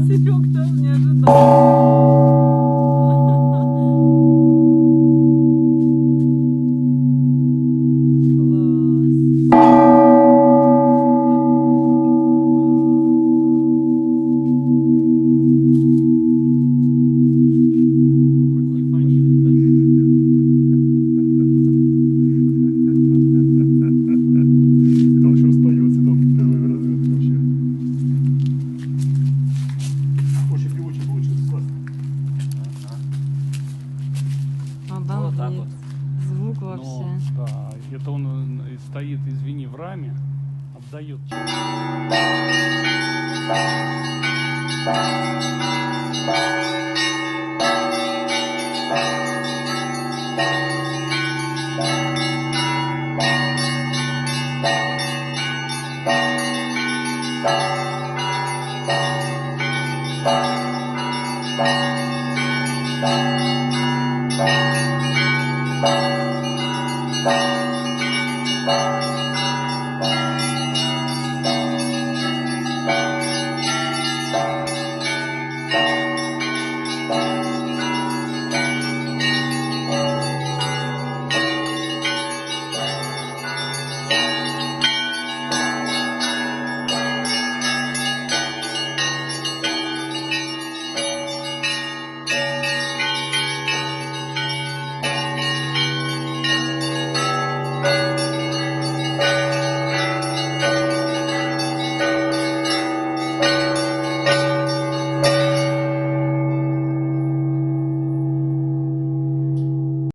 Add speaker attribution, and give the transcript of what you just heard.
Speaker 1: Серег даже не ожидал.
Speaker 2: Вот так вот.
Speaker 1: Звук
Speaker 2: Но,
Speaker 1: вообще.
Speaker 2: да, это он стоит, извини, в раме, отдает.
Speaker 3: Thank you.